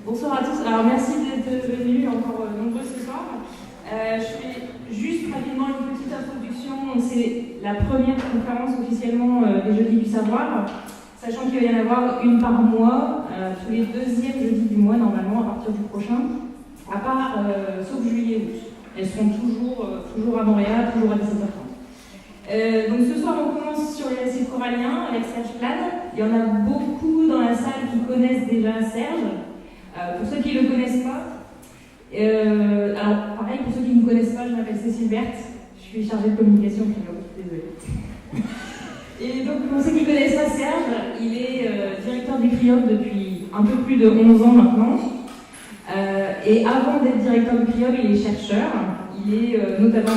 Bonsoir à tous. Alors merci d'être venus encore nombreux ce soir. Je fais juste rapidement une petite introduction. C'est la première conférence officiellement des Jeudis du Savoir, sachant qu'il va y en avoir une par mois, tous les deuxièmes jeudis du mois normalement à partir du prochain, à part sauf juillet et août. Elles seront toujours à Montréal, toujours à 17h30. Donc ce soir on commence sur les récits coralliens avec Serge Plade. Il y en a beaucoup dans la salle qui connaissent déjà Serge. Pour ceux qui ne le connaissent pas, alors pareil, pour ceux qui ne me connaissent pas, je m'appelle Cécile Berthe, je suis chargée de communication, désolée. Et donc pour ceux qui ne connaissent pas Serge, il est directeur du CRIOB depuis un peu plus de 11 ans maintenant. Et avant d'être directeur du CRIOB, il est chercheur. Il est notamment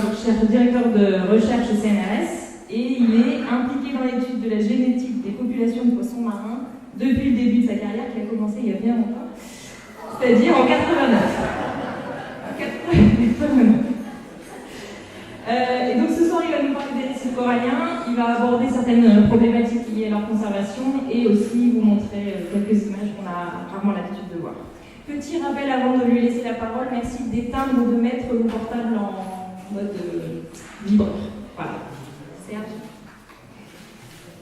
directeur de recherche au CNRS et il est impliqué dans l'étude de la génétique des populations de poissons marins depuis le début de sa carrière qui a commencé il y a bien longtemps. C'est-à-dire en 89. Et donc ce soir, il va nous parler des récifs coralliens, il va aborder certaines problématiques liées à leur conservation et aussi vous montrer quelques images qu'on a rarement l'habitude de voir. Petit rappel avant de lui laisser la parole, merci d'éteindre ou de mettre vos portables en mode vibreur. Voilà. Serge.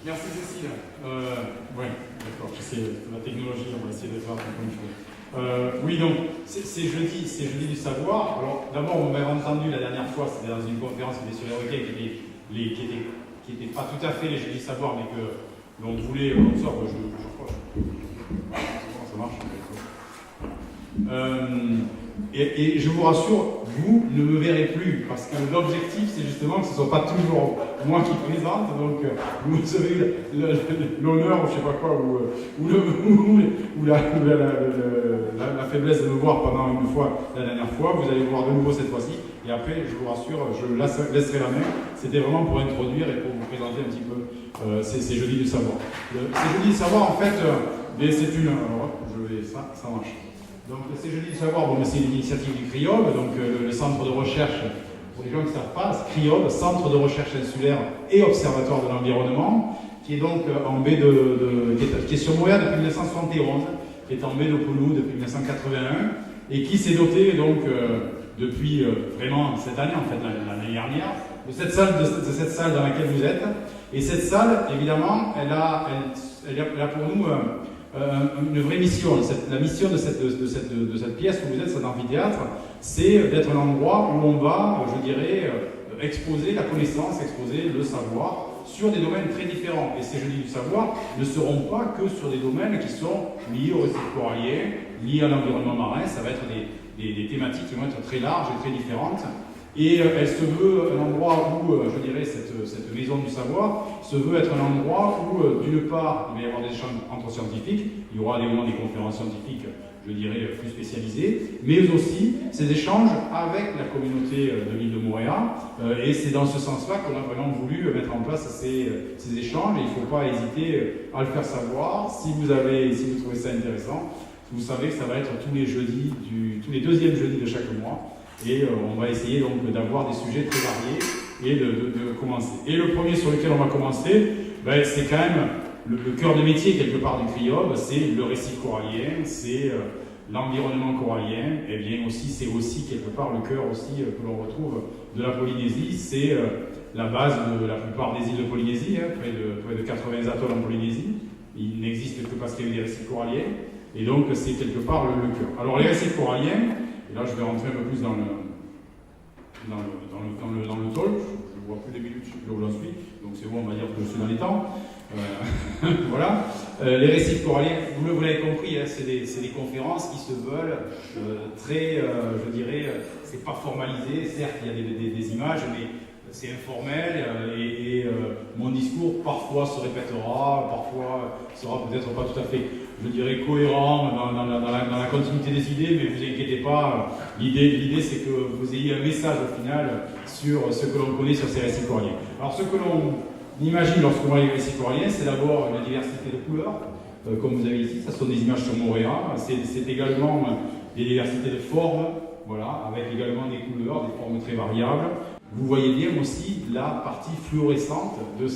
Merci Cécile. Oui, d'accord, j'essaie la technologie, on va essayer de faire comme il faut. Oui, donc, c'est jeudi du savoir. Alors, d'abord, on m'avait entendu la dernière fois, c'était dans une conférence qui était sur les requins, qui n'était pas tout à fait les jeudis du savoir, mais que l'on voulait, on sort, ça marche. Et je vous rassure, vous ne me verrez plus, parce que l'objectif, c'est justement que ce ne soit pas toujours moi qui présente, donc vous avez l'honneur, ou je ne sais pas quoi, ou la faiblesse de me voir pendant une fois, la dernière fois, vous allez me voir de nouveau cette fois-ci, et après, je vous rassure, je laisserai la main. C'était vraiment pour introduire et pour vous présenter un petit peu ces jeudis du savoir. Ces jeudis du savoir, en fait, c'est une... Alors, ça marche. Donc, ces jeudis du savoir, bon, c'est une initiative du CRIOB, donc le centre de recherche, pour les gens qui ne savent pas, CRIOB, Centre de recherche insulaire et observatoire de l'environnement, qui est donc en baie qui est sur Montréal depuis 1971, qui est en baie de Pouloup depuis 1981, et qui s'est doté donc depuis vraiment cette année, en fait l'année dernière, de cette salle dans laquelle vous êtes. Et cette salle, évidemment, elle a pour nous une vraie mission. La mission de cette pièce où vous êtes, cet amphithéâtre, c'est d'être un endroit où on va, je dirais, exposer la connaissance, exposer le savoir sur des domaines très différents. Et ces jeudis du savoir ne seront pas que sur des domaines qui sont liés aux récifs coralliens, liés à l'environnement marin. Ça va être des thématiques qui vont être très larges et très différentes. Et elle se veut un endroit où, je dirais, cette maison du savoir se veut être un endroit où, d'une part, il va y avoir des échanges entre scientifiques, il y aura des conférences scientifiques, je dirais, plus spécialisées, mais aussi ces échanges avec la communauté de l'île de Mooréa. Et c'est dans ce sens-là qu'on a vraiment voulu mettre en place ces échanges. Et il ne faut pas hésiter à le faire savoir. Si vous trouvez ça intéressant, vous savez que ça va être tous les deuxièmes jeudis de chaque mois. Et on va essayer donc d'avoir des sujets très variés et de commencer. Et le premier sur lequel on va commencer, c'est quand même le cœur de métier quelque part du CRIOB, c'est le récif corallien, c'est l'environnement corallien, et bien aussi c'est aussi quelque part le cœur aussi que l'on retrouve de la Polynésie, c'est la base de la plupart des îles de Polynésie, près de 80 atolls en Polynésie. Il n'existe que parce qu'il y a eu des récifs coralliens, et donc c'est quelque part le cœur. Alors les récifs coralliens, et là, je vais rentrer un peu plus dans le talk. Je ne vois plus les minutes, je ne sais plus où j'en suis. Donc c'est bon, on va dire que je suis dans les temps. Voilà. Les récifs coralliens, vous l'avez compris, hein, c'est des conférences qui se veulent très, je dirais, c'est pas formalisé. Certes, il y a des images, mais c'est informel et mon discours parfois se répétera, parfois sera peut-être pas tout à fait, je dirais, cohérent dans la continuité des idées, mais vous inquiétez pas, l'idée c'est que vous ayez un message au final sur ce que l'on connaît sur ces récifs coralliens. Alors ce que l'on imagine lorsqu'on voit les récifs coralliens, c'est d'abord la diversité de couleurs, comme vous avez ici, ça sont des images sur Mooréa, c'est également des diversités de formes, voilà, avec également des couleurs, des formes très variables. Vous voyez bien aussi la partie fluorescente de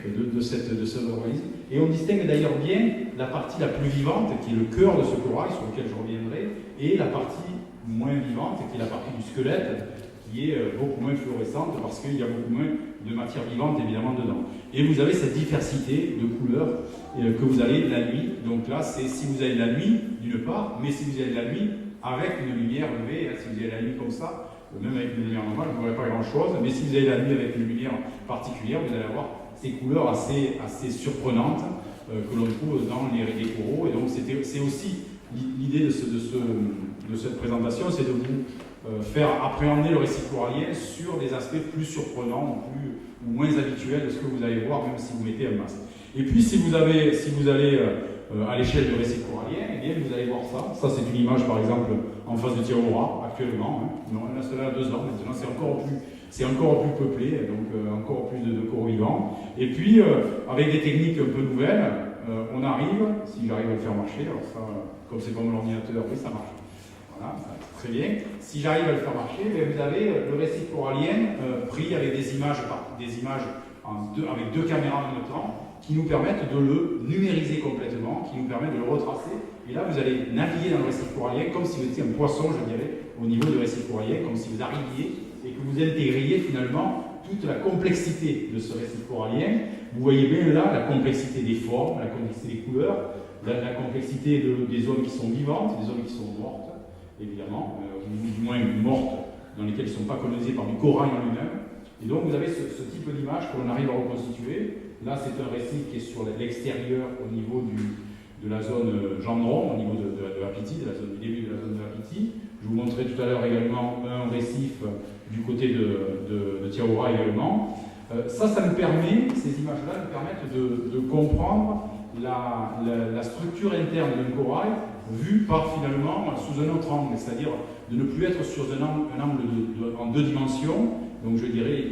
de ce organisme. Et on distingue d'ailleurs bien la partie la plus vivante, qui est le cœur de ce corail, sur lequel je reviendrai, et la partie moins vivante, qui est la partie du squelette, qui est beaucoup moins fluorescente, parce qu'il y a beaucoup moins de matière vivante, évidemment, dedans. Et vous avez cette diversité de couleurs que vous avez la nuit. Donc là, c'est si vous avez la nuit, d'une part, mais si vous avez la nuit avec une lumière levée, si vous avez la nuit comme ça, même avec une lumière normale, vous ne verrez pas grand-chose, mais si vous avez la nuit avec une lumière particulière, vous allez avoir ces couleurs assez surprenantes que l'on trouve dans les coraux. Et donc c'est aussi l'idée de cette présentation, c'est de vous faire appréhender le récif corallien sur des aspects plus surprenants ou moins habituels de ce que vous allez voir, même si vous mettez un masque. Et puis si vous allez à l'échelle du récif corallien, eh bien, vous allez voir ça. Ça, c'est une image, par exemple, en face de Tiahora, actuellement. Hein. On a cela à 2 ans, maintenant, c'est encore plus peuplé, donc encore plus de coraux vivants. Et puis, avec des techniques un peu nouvelles, on arrive, si j'arrive à le faire marcher, alors ça, comme c'est comme l'ordinateur, oui, ça marche. Voilà, très bien. Si j'arrive à le faire marcher, vous avez le récif corallien pris avec des images avec 2 caméras en même temps, qui nous permettent de le numériser complètement, qui nous permettent de le retracer. Et là, vous allez naviguer dans le récif corallien comme si vous étiez un poisson, je dirais, au niveau du récif corallien, comme si vous arriviez et que vous intégriez finalement toute la complexité de ce récif corallien. Vous voyez bien là la complexité des formes, la complexité des couleurs, la complexité des zones qui sont vivantes, des zones qui sont mortes, évidemment, ou du moins mortes, dans lesquelles ils ne sont pas colonisées par du corail en lui-même. Et donc vous avez ce type d'image que l'on arrive à reconstituer. Là, c'est un récif qui est sur l'extérieur au niveau de la zone Gendron, au niveau de la Pythie, du début de la zone de la Pythie. Je vous montrerai tout à l'heure également un récif du côté de Tiahora également. Ça me permet, ces images-là me permettent de comprendre la structure interne d'un corail vue par finalement sous un autre angle, c'est-à-dire de ne plus être sur un angle en 2 dimensions, donc je dirais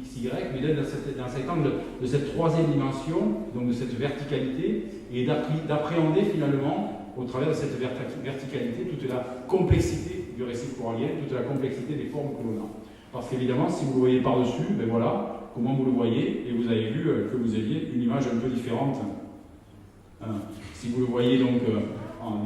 XY, mais d'être dans cet angle de cette 3e dimension, donc de cette verticalité, et d'appréhender finalement, au travers de cette verticalité, toute la complexité du récif corallien, toute la complexité des formes que l'on a. Parce qu'évidemment, si vous le voyez par-dessus, ben voilà comment vous le voyez, et vous avez vu que vous aviez une image un peu différente. Si vous le voyez donc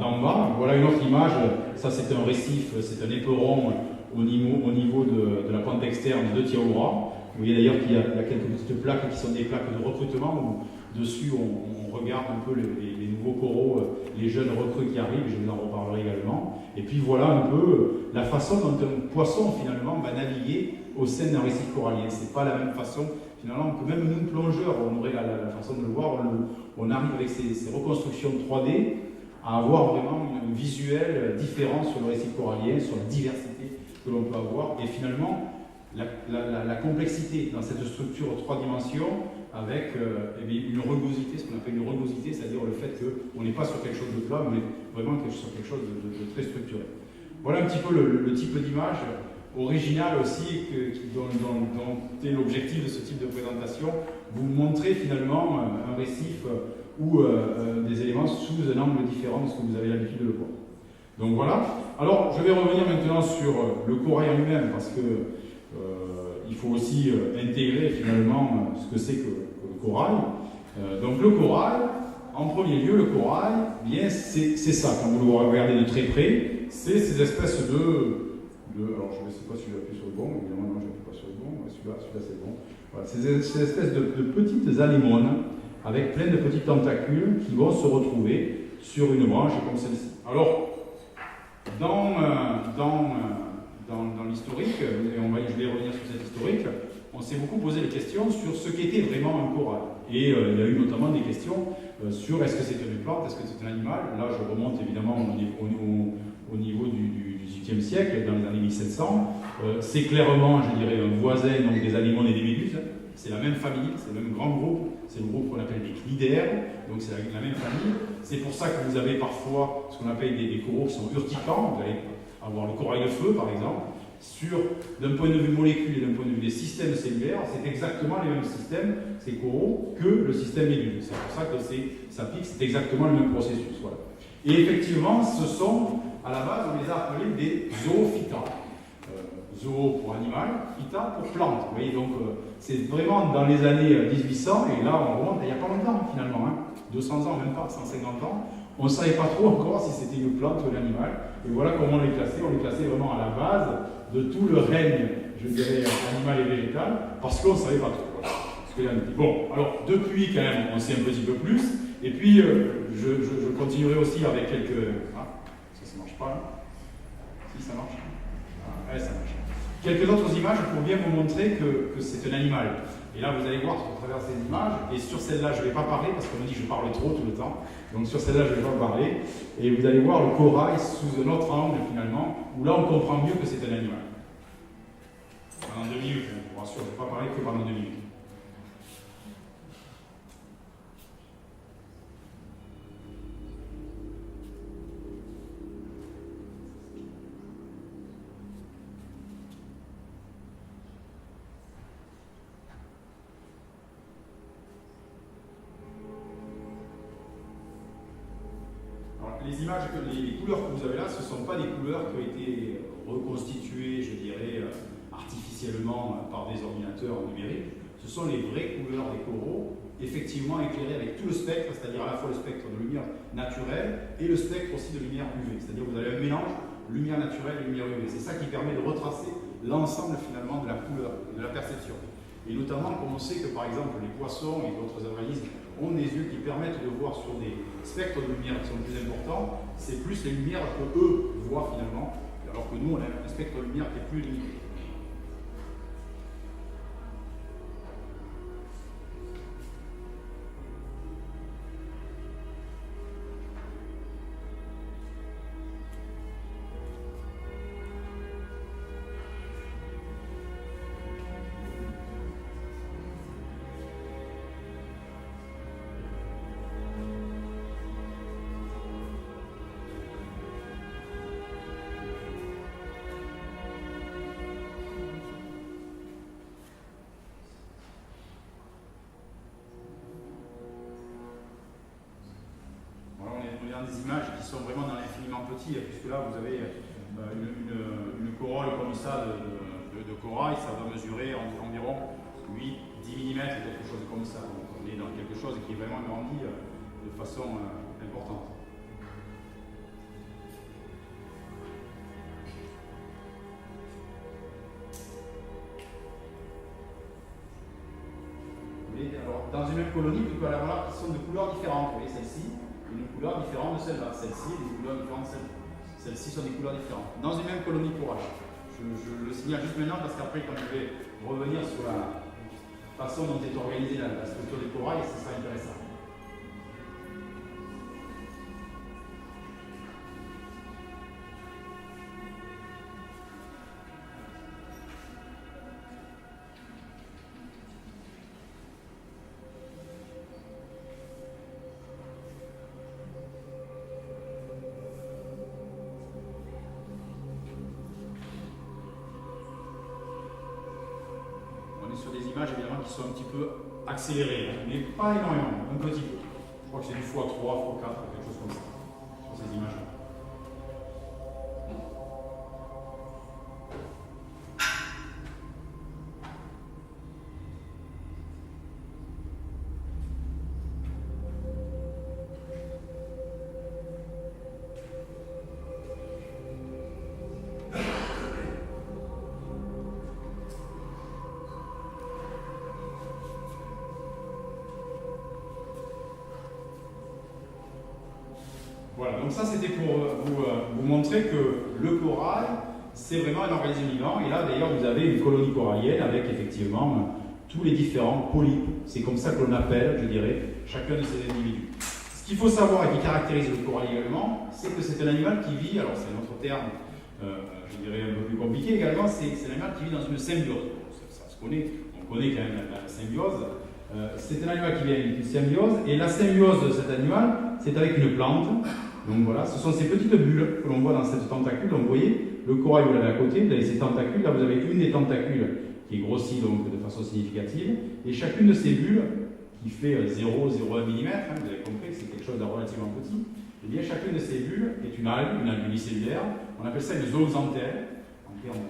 d'en bas, voilà une autre image, ça c'est un récif, c'est un éperon au niveau de la pente externe de Tiahora. Vous voyez d'ailleurs qu'il y a quelques petites plaques qui sont des plaques de recrutement, où dessus on regarde un peu les nouveaux coraux, les jeunes recrues qui arrivent, je vous en reparlerai également. Et puis voilà un peu la façon dont un poisson finalement va naviguer au sein d'un récif corallien. C'est pas la même façon finalement que même nous plongeurs, on aurait la façon de le voir, on arrive avec ces reconstructions 3D à avoir vraiment un visuel différent sur le récif corallien, sur la diversité que l'on peut avoir, et finalement la complexité dans cette structure 3 dimensions avec une rugosité, ce qu'on appelle une rugosité, c'est-à-dire le fait qu'on n'est pas sur quelque chose de plat, mais vraiment sur quelque chose de très structuré. Voilà un petit peu le type d'image original aussi dont est l'objectif de ce type de présentation, vous montrer finalement un récif ou des éléments sous un angle différent de ce que vous avez l'habitude de le voir. Donc voilà. Alors je vais revenir maintenant sur le corail en lui-même, parce que il faut aussi intégrer finalement ce que c'est que le corail. Donc le corail, en premier lieu, le corail, bien c'est ça, quand vous le regardez de très près, c'est ces espèces alors je ne sais pas si j'appuie sur le bon, évidemment non, je n'appuie pas sur le bon, celui-là c'est bon. Voilà, ces espèces de petites anémones avec plein de petits tentacules qui vont se retrouver sur une branche comme celle-ci. Alors, dans l'historique, et je vais revenir sur cette historique, on s'est beaucoup posé des questions sur ce qu'était vraiment un corail. Et il y a eu notamment des questions sur est-ce que c'est une plante, est-ce que c'est un animal. Là, je remonte évidemment au niveau du XVIIIe siècle, dans les années 1700. C'est clairement, je dirais, un voisin donc des anémones et des méduses. C'est la même famille, c'est le même grand groupe, c'est le groupe qu'on appelle des cnidaires, donc c'est la même famille. C'est pour ça que vous avez parfois ce qu'on appelle des coraux qui sont urticants. Vous allez avoir le corail de feu, par exemple. D'un point de vue molécule et d'un point de vue des systèmes cellulaires, c'est exactement les mêmes systèmes, ces coraux, que le système méduse. C'est pour ça que ça pique, c'est exactement le même processus. Voilà. Et effectivement, ce sont, à la base, on les a appelés des zoophyta. zoo pour animal, phyta pour plante. Vous voyez, donc c'est vraiment dans les années 1800, et là on remonte il n'y a pas longtemps finalement, 200 ans, même pas, 150 ans. On ne savait pas trop encore si c'était une plante ou un animal. Et voilà comment on les classait. On les classait vraiment à la base de tout le règne, je dirais, animal et végétal, parce qu'on ne savait pas trop. Voilà. Bon, alors depuis quand même, on sait un petit peu plus. Et puis, je continuerai aussi avec quelques... Ah, ça ne marche pas là. Si, ça marche. Ah, ouais, ça marche. Quelques autres images pour bien vous montrer que c'est un animal. Et là, vous allez voir à travers ces images, et sur celle-là, je ne vais pas parler, parce qu'on me dit que je parle trop tout le temps. Donc sur celle-là, je ne vais pas parler. Et vous allez voir le corail sous un autre angle, finalement, où là, on comprend mieux que c'est un animal. Pendant 2 minutes, je vous rassure, je ne vais pas parler que pendant 2 minutes. Les images, les couleurs que vous avez là, ce ne sont pas des couleurs qui ont été reconstituées, je dirais, artificiellement par des ordinateurs numériques. Ce sont les vraies couleurs des coraux, effectivement éclairées avec tout le spectre, c'est-à-dire à la fois le spectre de lumière naturelle et le spectre aussi de lumière UV. C'est-à-dire que vous avez un mélange lumière naturelle et lumière UV. C'est ça qui permet de retracer l'ensemble finalement de la couleur, de la perception. Et notamment, comme on sait que par exemple les poissons et d'autres organismes ont des yeux qui permettent de voir sur des spectres de lumière qui sont plus importants, c'est plus les lumières que eux voient finalement, alors que nous on a un spectre de lumière qui est plus limité. Des images qui sont vraiment dans l'infiniment petit, puisque là vous avez une corolle comme ça de corail, ça va mesurer environ 8-10 mm, quelque chose comme ça. Donc on est dans quelque chose qui est vraiment grandi de façon importante. Et alors, dans une même colonie, vous pouvez avoir là qui sont de couleurs différentes. Vous voyez celle-ci, une couleur différente de celle-là. Celle-ci est des couleurs différentes de celle-là. Celles-ci sont des couleurs différentes. Dans une même colonie de corail. Je le signale juste maintenant parce qu'après, quand je vais revenir sur la façon dont est organisée la structure des corail, ce sera intéressant. Sur des images évidemment qui sont un petit peu accélérées, mais pas énormément, un petit peu. Je crois que c'est du x3, x4, quelque chose comme ça, sur ces images-là. Voilà, donc ça c'était pour vous montrer que le corail, c'est vraiment un organisme vivant. Et là d'ailleurs vous avez une colonie corallienne avec effectivement tous les différents polypes. C'est comme ça que l'on appelle, je dirais, chacun de ces individus. Ce qu'il faut savoir et qui caractérise le corail également, c'est que c'est un animal qui vit, alors c'est un autre terme, je dirais un peu plus compliqué également, c'est un animal qui vit dans une symbiose. Ça se connaît, on connaît quand même la symbiose. C'est un animal qui vit avec une symbiose, et la symbiose de cet animal, c'est avec une plante. Donc voilà, ce sont ces petites bulles que l'on voit dans cette tentacule. Donc vous voyez, le corail, vous l'avez à côté, vous avez ces tentacules. Là, vous avez une des tentacules qui est grossie donc, de façon significative. Et chacune de ces bulles, qui fait 0,01 mm, vous avez compris que c'est quelque chose de relativement petit, et bien chacune de ces bulles est une algue unicellulaire. On appelle ça une zooxanthelle, en termes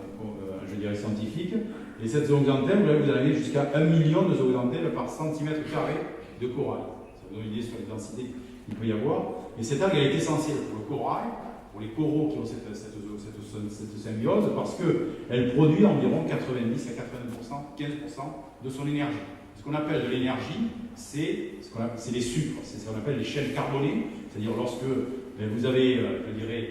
je dirais, scientifique. Et cette zooxanthelle, vous allez jusqu'à 1 million de zooxanthelles par centimètre carré de corail. Ça vous donne une idée sur les densités qu'il peut y avoir. Et cette algue, elle est essentielle pour le corail, pour les coraux qui ont cette symbiose, parce qu'elle produit environ 90 à 80%, 15% de son énergie. Ce qu'on appelle de l'énergie, c'est les sucres, c'est ce qu'on appelle les chaînes carbonées, c'est-à-dire lorsque vous avez, je dirais,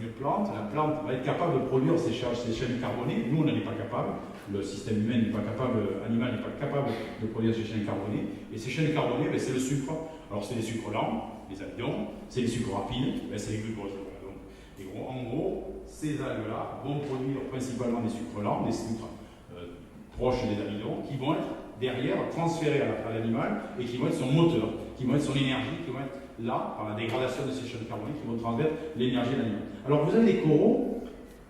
une plante, la plante va être capable de produire ces chaînes carbonées. Nous, on n'en est pas capable. Le système humain n'est pas capable, l'animal n'est pas capable de produire ces chaînes carbonées. Et ces chaînes carbonées, c'est le sucre. Alors, c'est les sucres lents, les amidons, c'est les sucres rapides, c'est les glucoses. Donc, et en gros, ces algues-là vont produire principalement des sucres lents, des sucres proches des amidons, qui vont être derrière transférés à l'animal et qui vont être son moteur, qui vont être son énergie, qui vont être là, par la dégradation de ces chaînes carbonées, qui vont transmettre l'énergie de l'animal. Alors vous avez des coraux,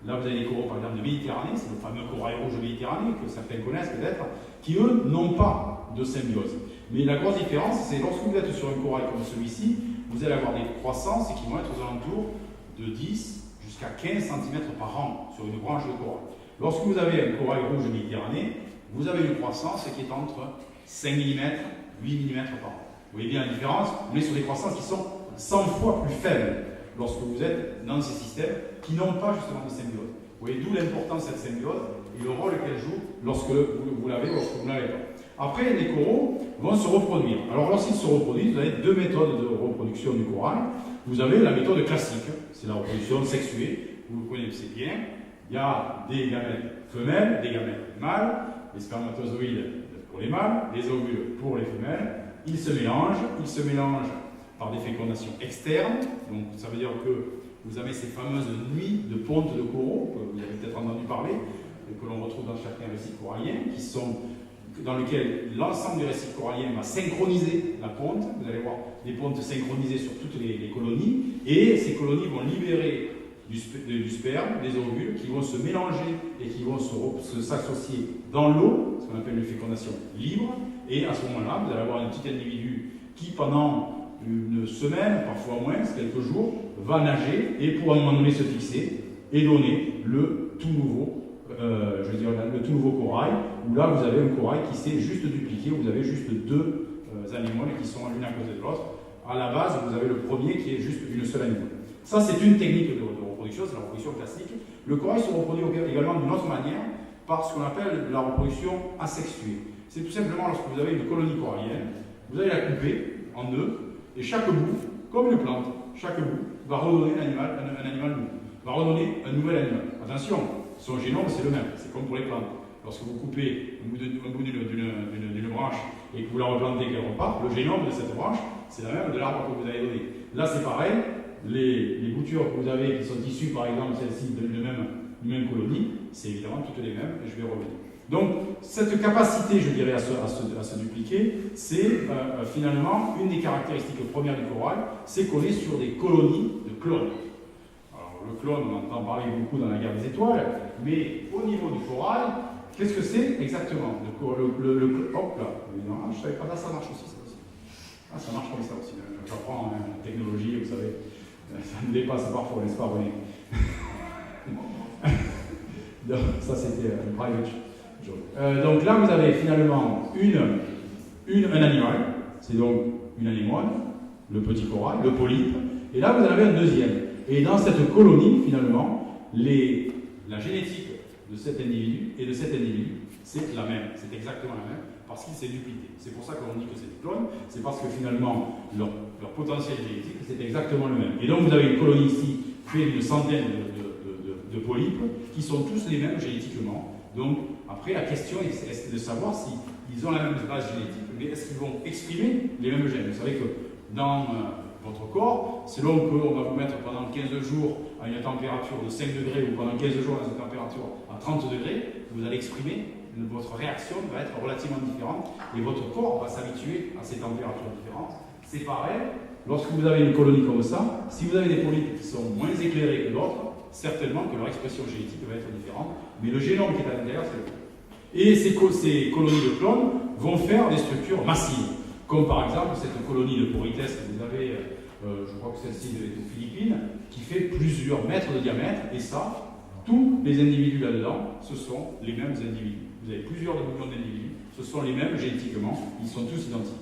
là vous avez des coraux par exemple de Méditerranée, c'est le fameux corail rouge de Méditerranée que certains connaissent peut-être, qui eux n'ont pas de symbiose. Mais la grosse différence, c'est lorsque vous êtes sur un corail comme celui-ci, vous allez avoir des croissances qui vont être aux alentours de 10 jusqu'à 15 cm par an sur une branche de corail. Lorsque vous avez un corail rouge de Méditerranée, vous avez une croissance qui est entre 5 mm, 8 mm par an. Vous voyez bien la différence, on est sur des croissances qui sont 100 fois plus faibles lorsque vous êtes dans ces systèmes qui n'ont pas justement de symbiose. Vous voyez d'où l'importance de cette symbiose et le rôle qu'elle joue lorsque vous l'avez ou lorsque vous ne l'avez pas. Après, les coraux vont se reproduire. Alors lorsqu'ils se reproduisent, vous avez deux méthodes de reproduction du corail. Vous avez la méthode classique, c'est la reproduction sexuée, vous le connaissez bien. Il y a des gamètes femelles, des gamètes mâles, les spermatozoïdes pour les mâles, les ovules pour les femelles. Ils se mélangent par des fécondations externes. Donc ça veut dire que vous avez ces fameuses nuits de ponte de coraux, que vous avez peut-être entendu parler, et que l'on retrouve dans chacun récit corallien, dans lequel l'ensemble du récit corallien va synchroniser la ponte. Vous allez voir des pontes synchronisées sur toutes les colonies, et ces colonies vont libérer du sperme, des ovules, qui vont se mélanger et qui vont s'associer dans l'eau, ce qu'on appelle une fécondation libre. Et à ce moment-là, vous allez avoir un petit individu qui, pendant une semaine, parfois moins, quelques jours, va nager et pour à un moment donné se fixer et donner le tout nouveau, le tout nouveau corail, où là vous avez un corail qui s'est juste dupliqué, où vous avez juste deux anémones qui sont l'une à côté de l'autre. À la base, vous avez le premier qui est juste une seule anémone. Ça, c'est une technique de reproduction, c'est la reproduction classique. Le corail se reproduit également d'une autre manière par ce qu'on appelle la reproduction asexuée. C'est tout simplement lorsque vous avez une colonie corallienne, vous allez la couper en deux, et chaque bout, comme une plante, chaque bout va redonner un animal nouveau, va redonner un nouvel animal. Attention, son génome c'est le même, c'est comme pour les plantes. Lorsque vous coupez un bout d'une branche et que vous la replantez et qu'elle repart, le génome de cette branche, c'est la même de l'arbre que vous avez donné. Là c'est pareil, les boutures que vous avez qui sont issues par exemple celle-ci d'une même colonie, c'est évidemment toutes les mêmes, et je vais revenir. Donc, cette capacité, je dirais, à se dupliquer, c'est finalement une des caractéristiques premières du corail, c'est qu'on est sur des colonies de clones. Alors, le clone, on entend parler beaucoup dans la guerre des étoiles, mais au niveau du corail, qu'est-ce que c'est exactement? Hop là, évidemment, je ne savais pas, là ça marche aussi, ça aussi. Ah, ça marche comme ça aussi. J'apprends la technologie, vous savez, ça me dépasse parfois, n'est-ce pas, René? Donc, ça c'était un private. Donc là, vous avez finalement un animal, c'est donc une anémone, le petit corail, le polype, et là vous en avez un deuxième. Et dans cette colonie, finalement, la génétique de cet individu et de cet individu, c'est la même, c'est exactement la même, parce qu'il s'est dupliqué. C'est pour ça qu'on dit que c'est des clones, c'est parce que finalement, leur potentiel génétique, c'est exactement le même. Et donc vous avez une colonie ici, faite d'une centaine de polypes, qui sont tous les mêmes génétiquement. Donc, après, la question est de savoir s'ils ont la même base génétique, mais est-ce qu'ils vont exprimer les mêmes gènes? Vous savez que dans votre corps, selon qu'on va vous mettre pendant 15 jours à une température de 5 degrés ou pendant 15 jours à une température à 30 degrés, vous allez exprimer, votre réaction va être relativement différente et votre corps va s'habituer à ces températures différentes. C'est pareil, lorsque vous avez une colonie comme ça, si vous avez des polypes qui sont moins éclairés que d'autres, certainement que leur expression génétique va être différente, mais le génome qui est à l'intérieur, c'est le même. Et ces colonies de clones vont faire des structures massives, comme par exemple cette colonie de Porites que vous avez, je crois que celle-ci est aux Philippines, qui fait plusieurs mètres de diamètre, et ça, Tous les individus là-dedans, ce sont les mêmes individus. Vous avez plusieurs millions d'individus, ce sont les mêmes génétiquement, ils sont tous identiques.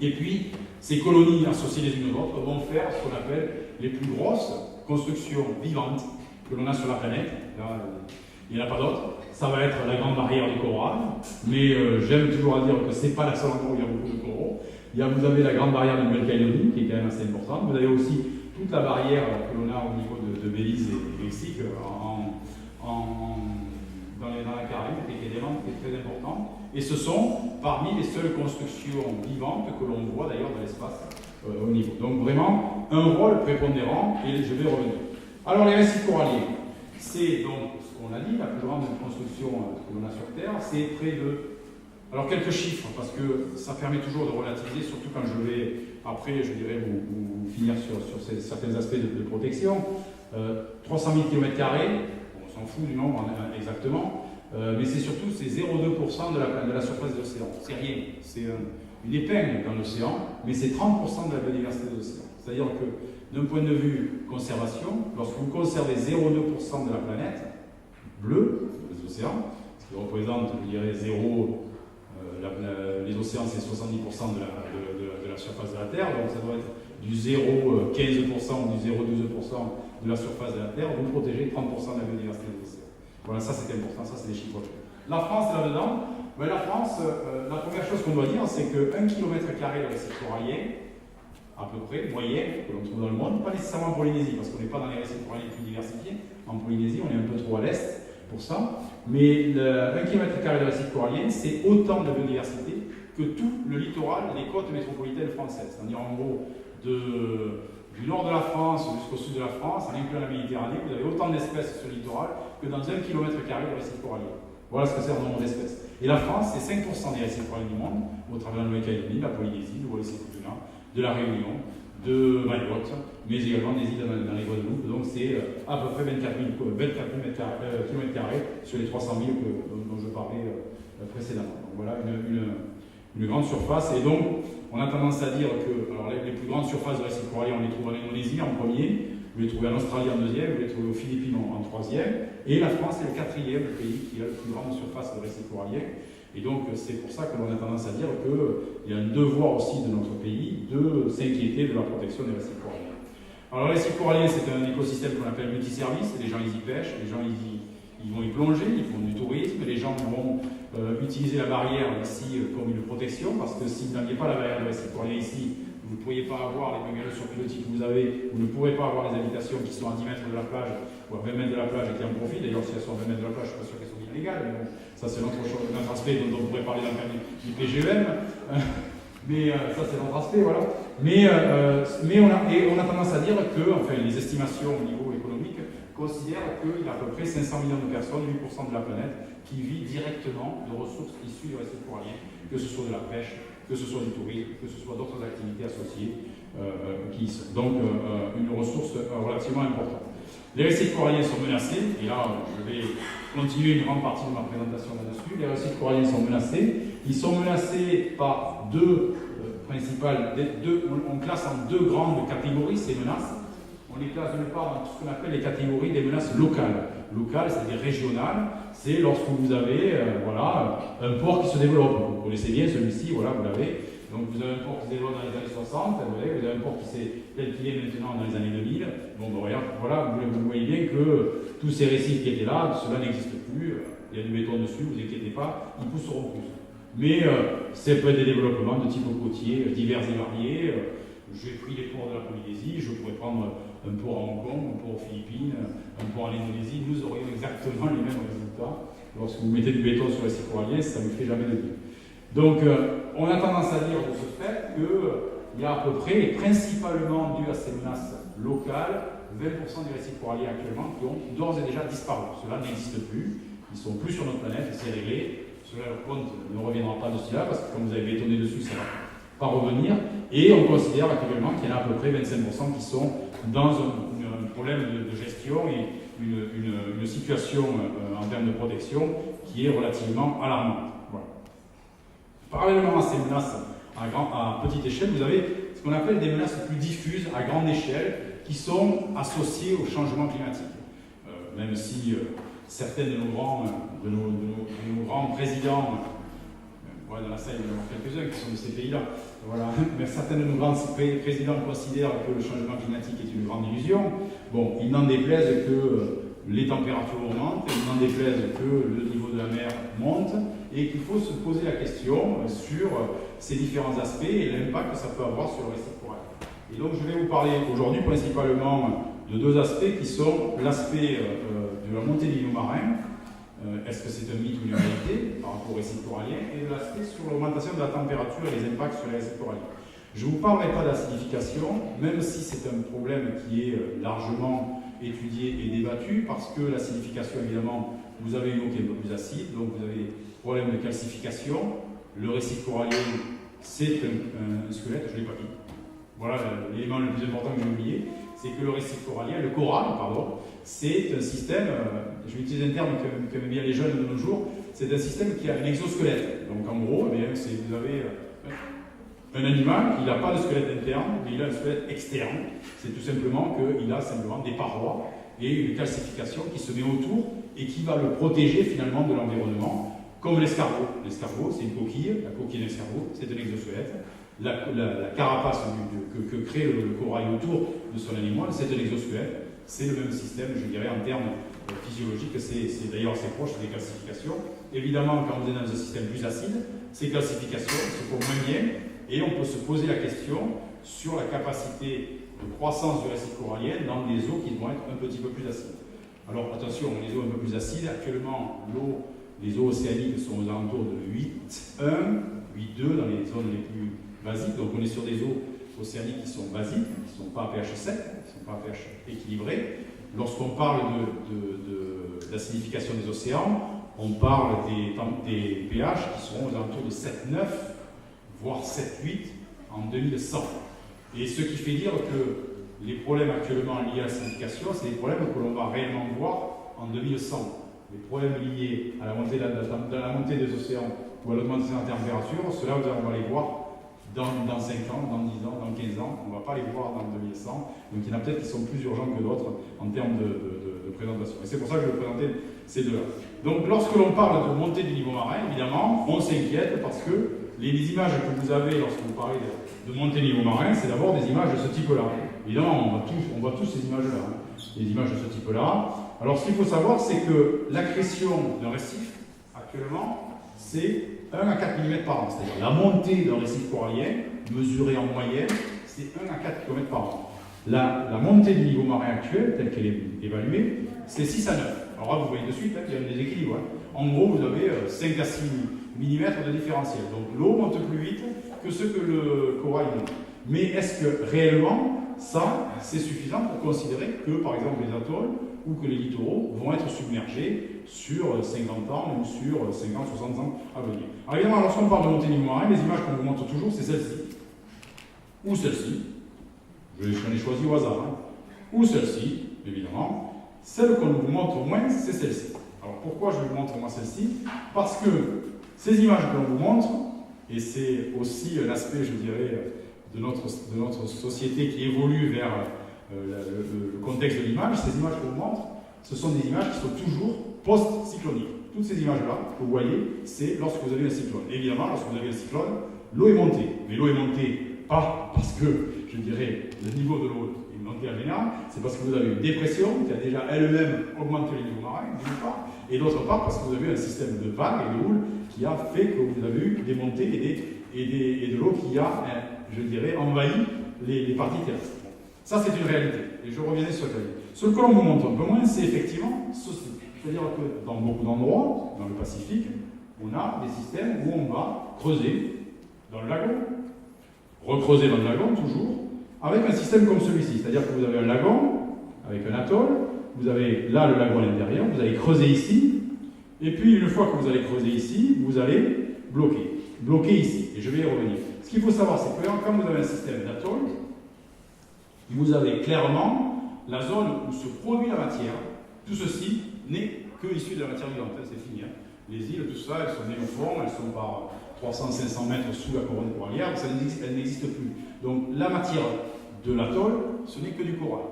Et puis, ces colonies associées les unes aux autres vont faire ce qu'on appelle les plus grosses constructions vivantes que l'on a sur la planète. Là, il n'y en a pas d'autres. Ça va être la grande barrière du corail, mais j'aime toujours à dire que ce n'est pas la seule endroit où il y a beaucoup de coraux. Vous avez la grande barrière de Nouvelle-Calédonie, qui est quand même assez importante. Vous avez aussi toute la barrière que l'on a au niveau de Belize et Mexique, dans la Caraïbe, qui est également très important. Et ce sont parmi les seules constructions vivantes que l'on voit d'ailleurs dans l'espace au niveau. Donc vraiment un rôle prépondérant, et je vais revenir. Alors les récifs coralliens, c'est donc ce qu'on a dit, la plus grande construction que l'on a sur Terre, c'est près de... Alors quelques chiffres, parce que ça permet toujours de relativiser, surtout quand je vais, après je dirais, vous finir sur certains aspects de protection. 300 000 km², on s'en fout du nombre exactement, mais c'est surtout 0,2% de la surface de l'océan. C'est rien, c'est une épingle dans l'océan, mais c'est 30% de la biodiversité de l'océan. C'est-à-dire que d'un point de vue conservation, lorsque vous conservez 0,2% de la planète bleue, des océans, ce qui représente, je dirais, les océans, c'est 70% de la surface de la Terre, donc ça doit être du 0,15% ou du 0,12% de la surface de la Terre, vous protégez 30% de la biodiversité des océans. Voilà, ça c'est important, ça c'est des chiffres. La France là-dedans, la France, la première chose qu'on doit dire, c'est que 1 km² de récif corallien, à peu près, moyen, que l'on trouve dans le monde, pas nécessairement en Polynésie, parce qu'on n'est pas dans les récifs coralliens les plus diversifiés. En Polynésie, on est un peu trop à l'est pour ça. Mais 1 km² de récif corallien, c'est autant de biodiversité que tout le littoral des côtes métropolitaines françaises. C'est-à-dire en gros, du nord de la France jusqu'au sud de la France, en incluant la Méditerranée, vous avez autant d'espèces sur le littoral que dans 1 km² de récif corallien. Voilà ce que c'est le nombre d'espèces. Et la France, c'est 5% des récifs coralliens du monde, au travers de la Nouvelle-Calédonie, la Polynésie, le Wallis-et-Futuna, de la Réunion, de Mayotte, mais également des îles dans les Guadeloupe. Donc c'est à peu près 24 000 km² sur les 300 000 dont je parlais précédemment. Donc voilà une grande surface. Et donc on a tendance à dire que alors les plus grandes surfaces de récifs coralliens, on les trouve en Indonésie en premier, vous les trouvez en Australie en deuxième, vous les trouvez aux Philippines en troisième, et la France est le quatrième pays qui a la plus grande surface de récifs coralliens. Et donc c'est pour ça que l'on a tendance à dire qu'il y a un devoir aussi de notre pays de s'inquiéter de la protection des récifs coralliens. Alors les récifs coralliens, c'est un écosystème qu'on appelle multiservice. Les gens ils y pêchent, les gens ils vont y plonger, ils font du tourisme, les gens vont utiliser la barrière ici comme une protection, parce que si vous n'aviez pas la barrière de récifs coralliens ici, vous ne pourriez pas avoir les bungalows sur pilotis que vous avez, vous ne pourrez pas avoir les habitations qui sont à 10 mètres de la plage ou à 20 mètres de la plage et qui en profitent. D'ailleurs, si elles sont à 20 mètres de la plage, je ne suis pas sûr qu'elles sont illégales, mais bon, ça c'est notre aspect dont on pourrait parler dans le cadre du PGEM. Mais ça c'est notre aspect, voilà. Mais on a tendance à dire que, enfin, les estimations au niveau économique considèrent qu'il y a à peu près 500 millions de personnes, 8% de la planète, qui vivent directement de ressources issues du récif corallien, que ce soit de la pêche, que ce soit du tourisme, que ce soit d'autres activités associées qui sont donc une ressource relativement importante. Les récifs coralliens sont menacés, et là je vais continuer une grande partie de ma présentation là-dessus. Les récifs coralliens sont menacés. Ils sont menacés par on classe en deux grandes catégories ces menaces. On les classe d'une part dans ce qu'on appelle les catégories des menaces locales. Locales, c'est-à-dire régionales, c'est lorsque vous avez un port qui se développe. Vous connaissez bien celui-ci, voilà, vous l'avez. Donc vous avez un port qui se développe dans les années 60, vous avez un port qui s'est tel qu'il est maintenant dans les années 2000. Bon, voilà, vous voyez bien que tous ces récifs qui étaient là, cela n'existe plus. Il y a du béton dessus, vous inquiétez pas, ils pousseront plus. Mais ça peut être des développements de type côtier divers et variés. J'ai pris les ports de la Polynésie, je pourrais prendre un port à Hong Kong, un port aux Philippines, un port en Indonésie, nous aurions exactement les mêmes résultats. Lorsque vous mettez du béton sur les récifs coralliens, ça ne fait jamais de bien. Donc, on a tendance à dire de ce fait qu'il y a à peu près, et principalement dû à ces menaces locales, 20% des récifs coralliens actuellement qui ont d'ores et déjà disparu. Cela n'existe plus, ils ne sont plus sur notre planète, c'est réglé. Cela, le compte ne reviendra pas de cela, parce que comme vous avez bétonné dessus, ça ne va pas revenir. Et on considère actuellement qu'il y en a à peu près 25% qui sont dans un problème de gestion et une situation en termes de protection qui est relativement alarmante. Voilà. Parallèlement à ces menaces à petite échelle, vous avez ce qu'on appelle des menaces plus diffuses à grande échelle qui sont associées au changement climatique. même si certains de nos grands présidents, voilà, dans la salle, il y en a quelques-uns qui sont de ces pays-là, voilà. Mais certains de nos grands présidents considèrent que le changement climatique est une grande illusion. Bon, il n'en déplaise que les températures augmentent, il n'en déplaise que le niveau de la mer monte, et qu'il faut se poser la question sur ces différents aspects et l'impact que ça peut avoir sur le récif corallien. Et donc je vais vous parler aujourd'hui principalement de deux aspects qui sont l'aspect de la montée des niveaux marins, est-ce que c'est un mythe ou une réalité par rapport au récif corallien, et de l'aspect sur l'augmentation de la température et les impacts sur les récifs coralliens. Je ne vous parlerai pas de l'acidification, même si c'est un problème qui est largement étudié et débattu, parce que l'acidification, évidemment, vous avez une eau qui est un peu plus acide, donc vous avez des problèmes de calcification. Le récif corallien, c'est un squelette, je ne l'ai pas dit. Voilà l'élément le plus important que j'ai oublié, c'est que le récif corallien, le corail, pardon, c'est un système, je vais utiliser un terme qu'aiment bien les jeunes de nos jours, c'est un système qui a un exosquelette. Donc en gros, eh bien, vous avez un animal qui n'a pas de squelette interne, mais il a un squelette externe. C'est tout simplement qu'il a simplement des parois et une calcification qui se met autour et qui va le protéger finalement de l'environnement, comme l'escargot. L'escargot, c'est une coquille, la coquille d'un escargot, c'est un exosquelette. La carapace que crée le corail autour de son animal, c'est un exosquelette. C'est le même système, je dirais, en termes physiologiques. C'est d'ailleurs assez proche des calcifications. Évidemment, quand vous êtes dans un système plus acide, ces calcifications se font moins bien. Et on peut se poser la question sur la capacité de croissance du récif corallien dans des eaux qui vont être un petit peu plus acides. Alors attention, les eaux un peu plus acides, actuellement les eaux océaniques sont aux alentours de 8,1, 8,2 dans les zones les plus basiques. Donc on est sur des eaux océaniques qui sont basiques, qui ne sont pas à pH 7, qui ne sont pas à pH équilibré. Lorsqu'on parle de l'acidification des océans, on parle des pH qui seront aux alentours de 7,9, voire 7,8 en 2100. Et ce qui fait dire que les problèmes actuellement liés à l'acidification, c'est des problèmes que l'on va réellement voir en 2100. Les problèmes liés à la montée des océans ou à l'augmentation de la température, cela on va les voir dans 5 ans, dans 10 ans, dans 15 ans. On ne va pas les voir dans 2100. Donc il y en a peut-être qui sont plus urgents que d'autres en termes de présentation. Et c'est pour ça que je vais vous présenter ces deux-là. Donc lorsque l'on parle de montée du niveau marin, évidemment, on s'inquiète parce que les images que vous avez lorsque vous parlez de montée niveau marin, c'est d'abord des images de ce type-là. Évidemment, on voit tous ces images-là, des images de ce type-là. Alors, ce qu'il faut savoir, c'est que l'accrétion d'un récif, actuellement, c'est 1 à 4 mm par an. C'est-à-dire la montée d'un récif corallien, mesurée en moyenne, c'est 1 à 4 km par an. La montée du niveau marin actuel, telle qu'elle est évaluée, c'est 6 à 9. Alors là, vous voyez de suite, il y a un déséquilibre. En gros, vous avez 5 à 6 mm de différentiel. Donc l'eau monte plus vite que ce que le corail monte. Mais est-ce que réellement, ça, c'est suffisant pour considérer que, par exemple, les atolls ou que les littoraux vont être submergés sur 50 ans ou sur 50, 60 ans à venir? Alors évidemment, lorsqu'on parle de montée du niveau marin, les images qu'on vous montre toujours, c'est celle-ci. Ou celle-ci. J'en ai choisi au hasard. Ou celle-ci, évidemment. Celle qu'on vous montre au moins, c'est celle-ci. Alors pourquoi je vous montre moi celle-ci? Parce que ces images que l'on vous montre, et c'est aussi l'aspect, je dirais, de notre société qui évolue vers le contexte de l'image, ces images que l'on montre, ce sont des images qui sont toujours post-cycloniques. Toutes ces images-là, que vous voyez, c'est lorsque vous avez un cyclone. Évidemment, lorsque vous avez un cyclone, l'eau est montée. Mais l'eau est montée pas parce que, je dirais, le niveau de l'eau est monté en général, c'est parce que vous avez une dépression qui a déjà elle-même augmenté le niveau marin, d'une part, et d'autre part parce que vous avez un système de vagues et de houles qui a fait que vous avez eu des montées et de l'eau qui a, je dirais, envahi les parties terrestres. Ça, c'est une réalité. Et je reviendrai sur cette réalité. Ce que l'on vous montre un peu moins, c'est effectivement ceci. C'est-à-dire que dans beaucoup d'endroits, dans le Pacifique, on a des systèmes où on va creuser dans le lagon, recreuser dans le lagon toujours, avec un système comme celui-ci. C'est-à-dire que vous avez un lagon avec un atoll, vous avez là le lagon à l'intérieur, vous allez creuser ici, et puis une fois que vous allez creuser ici, vous allez bloquer ici. Et je vais y revenir. Ce qu'il faut savoir, c'est que quand vous avez un système d'atoll, vous avez clairement la zone où se produit la matière. Tout ceci n'est que issu de la matière vivante, c'est fini. Les îles, tout ça, elles sont nées au fond, elles sont par 300-500 mètres sous la couronne corallière, elles n'existent plus. Donc la matière de l'atoll, ce n'est que du corail.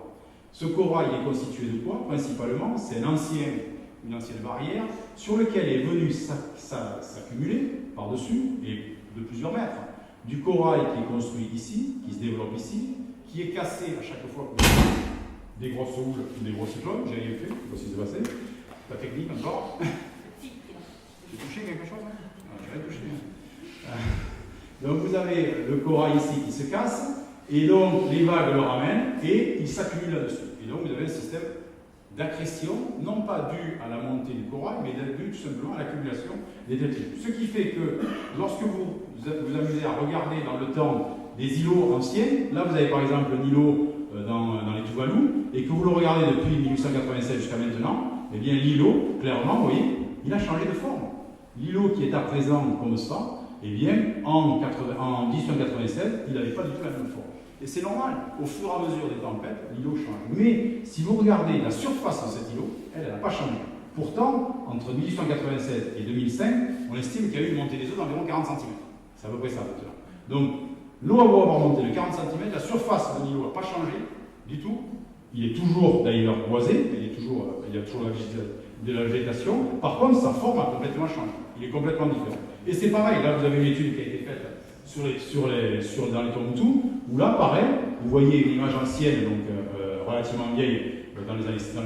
Ce corail est constitué de quoi? Principalement, c'est une ancienne barrière sur laquelle est venu s'accumuler par-dessus, et de plusieurs mètres, du corail qui est construit ici, qui se développe ici, qui est cassé à chaque fois que des grosses houles ou des gros cyclones. J'ai rien fait, je ne sais pas ce qui s'est passé. La technique encore. J'ai touché quelque chose? Non, j'ai rien touché. Donc vous avez le corail ici qui se casse, et donc les vagues le ramènent et il s'accumule là-dessus. Et donc vous avez un système d'accrétion, non pas dû à la montée du corail, mais dû tout simplement à l'accumulation des détritus. Ce qui fait que lorsque vous vous amusez à regarder dans le temps des îlots anciens, là vous avez par exemple un îlot dans les Tuvalu, et que vous le regardez depuis 1887 jusqu'à maintenant, eh bien l'îlot, clairement, vous voyez, il a changé de forme. L'îlot qui est à présent comme ça, eh bien, en 1887, il n'avait pas du tout la même forme. Et c'est normal, au fur et à mesure des tempêtes, l'îlot change. Mais si vous regardez la surface de cet îlot, elle n'a pas changé. Pourtant, entre 1887 et 2005, on estime qu'il y a eu une montée des eaux d'environ 40 cm. C'est à peu près ça maintenant. Donc, l'eau a beau avoir monté de 40 cm, la surface de l'îlot n'a pas changé du tout. Il est toujours d'ailleurs boisé, il y a toujours de la végétation. Par contre, sa forme a complètement changé. Il est complètement différent. Et c'est pareil, là vous avez une étude qui a été faite dans les Tuamotu, où là, pareil, vous voyez une image ancienne, donc relativement vieille, dans les